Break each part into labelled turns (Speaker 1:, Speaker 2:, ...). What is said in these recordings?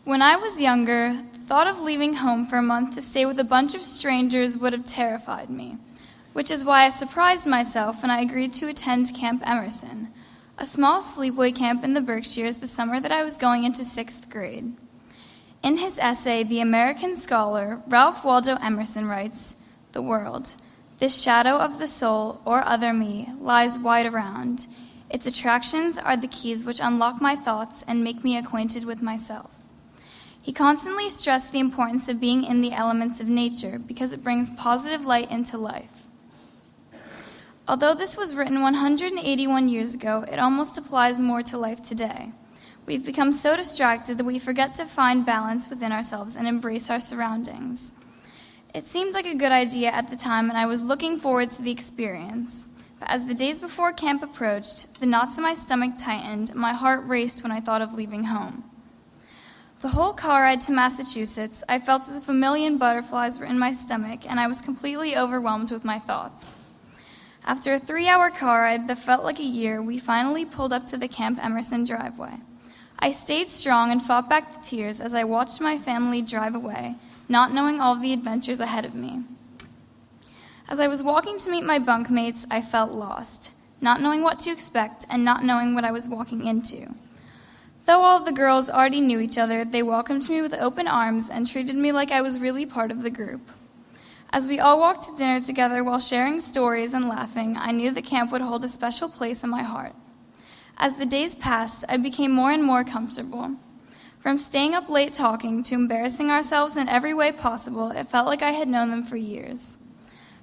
Speaker 1: When I was younger, the thought of leaving home for a month to stay with a bunch of strangers would have terrified me, which is why I surprised myself when I agreed to attend Camp Emerson, a small sleepaway camp in the Berkshires the summer that I was going into 6th grade. In his essay, The American Scholar, Ralph Waldo Emerson writes, "The world, this shadow of the soul or other me, lies wide around. Its attractions are the keys which unlock my thoughts and make me acquainted with myself." He constantly stressed the importance of being in the elements of nature because it brings positive light into life. Although this was written 181 years ago, it almost applies more to life today. We've become so distracted that we forget to find balance within ourselves and embrace our surroundings. It seemed like a good idea at the time, and I was looking forward to the experience. But as the days before camp approached, the knots in my stomach tightened, and my heart raced when I thought of leaving home. The whole car ride to Massachusetts, I felt as if a million butterflies were in my stomach, and I was completely overwhelmed with my thoughts. After a 3-hour car ride that felt like a year, we finally pulled up to the Camp Emerson driveway. I stayed strong and fought back the tears as I watched my family drive away, not knowing all of the adventures ahead of me. As I was walking to meet my bunkmates, I felt lost, not knowing what to expect and not knowing what I was walking into. Though all of the girls already knew each other, they welcomed me with open arms and treated me like I was really part of the group. As we all walked to dinner together while sharing stories and laughing, I knew the camp would hold a special place in my heart. As the days passed, I became more and more comfortable. From staying up late talking to embarrassing ourselves in every way possible, it felt like I had known them for years.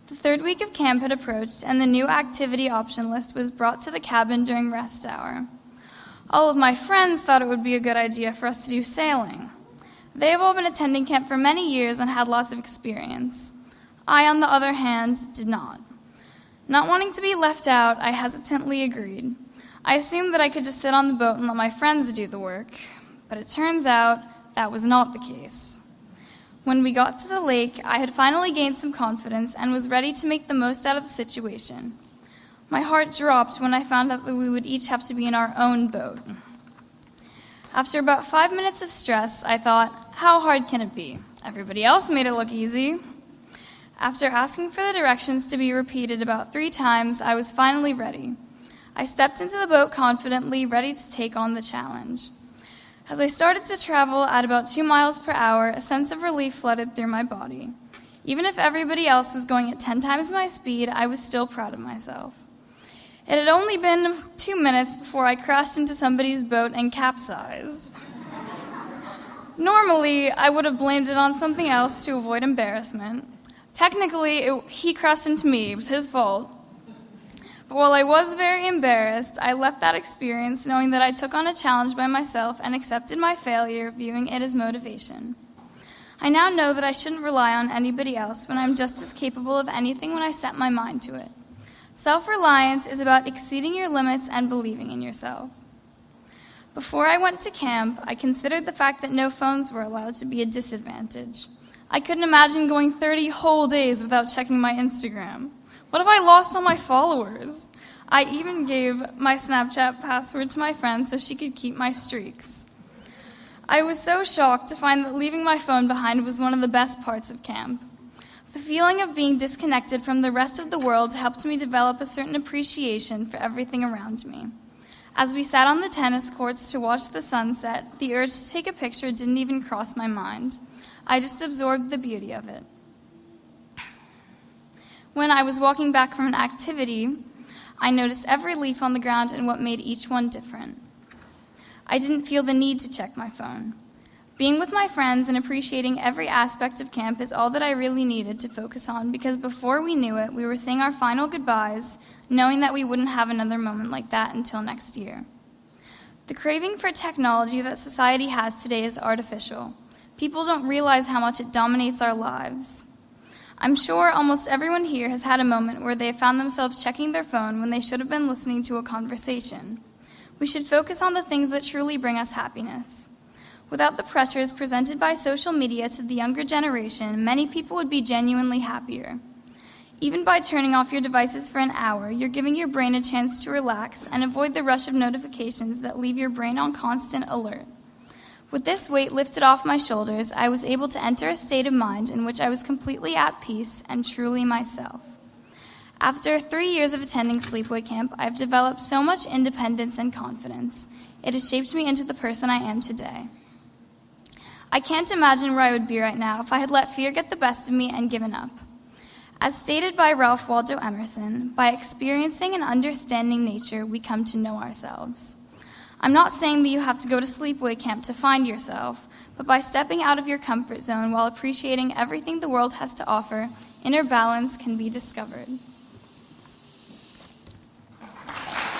Speaker 1: The 3rd week of camp had approached, and the new activity option list was brought to the cabin during rest hour. All of my friends thought it would be a good idea for us to do sailing. They have all been attending camp for many years and had lots of experience. I, on the other hand, did not. Not wanting to be left out, I hesitantly agreed. I assumed that I could just sit on the boat and let my friends do the work, but it turns out that was not the case. When we got to the lake, I had finally gained some confidence and was ready to make the most out of the situation. My heart dropped when I found out that we would each have to be in our own boat. After about 5 minutes of stress, I thought, how hard can it be? Everybody else made it look easy. After asking for the directions to be repeated about 3 times, I was finally ready. I stepped into the boat confidently, ready to take on the challenge. As I started to travel at about 2 miles per hour, a sense of relief flooded through my body. Even if everybody else was going at 10 times my speed, I was still proud of myself. It had only been 2 minutes before I crashed into somebody's boat and capsized. Normally, I would have blamed it on something else to avoid embarrassment. Technically, he crashed into me. It was his fault. But while I was very embarrassed, I left that experience knowing that I took on a challenge by myself and accepted my failure, viewing it as motivation. I now know that I shouldn't rely on anybody else when I'm just as capable of anything when I set my mind to it. Self-reliance is about exceeding your limits and believing in yourself. Before I went to camp, I considered the fact that no phones were allowed to be a disadvantage. I couldn't imagine going 30 whole days without checking my Instagram. What if I lost all my followers? I even gave my Snapchat password to my friend so she could keep my streaks. I was so shocked to find that leaving my phone behind was one of the best parts of camp. The feeling of being disconnected from the rest of the world helped me develop a certain appreciation for everything around me. As we sat on the tennis courts to watch the sunset, the urge to take a picture didn't even cross my mind. I just absorbed the beauty of it. When I was walking back from an activity, I noticed every leaf on the ground and what made each one different. I didn't feel the need to check my phone. Being with my friends and appreciating every aspect of camp is all that I really needed to focus on, because before we knew it, we were saying our final goodbyes, knowing that we wouldn't have another moment like that until next year. The craving for technology that society has today is artificial. People don't realize how much it dominates our lives. I'm sure almost everyone here has had a moment where they have found themselves checking their phone when they should have been listening to a conversation. We should focus on the things that truly bring us happiness. Without the pressures presented by social media to the younger generation, many people would be genuinely happier. Even by turning off your devices for an hour, you're giving your brain a chance to relax and avoid the rush of notifications that leave your brain on constant alert. With this weight lifted off my shoulders, I was able to enter a state of mind in which I was completely at peace and truly myself. After 3 years of attending sleepaway camp, I have developed so much independence and confidence. It has shaped me into the person I am today. I can't imagine where I would be right now if I had let fear get the best of me and given up. As stated by Ralph Waldo Emerson, by experiencing and understanding nature, we come to know ourselves. I'm not saying that you have to go to sleepaway camp to find yourself, but by stepping out of your comfort zone while appreciating everything the world has to offer, inner balance can be discovered.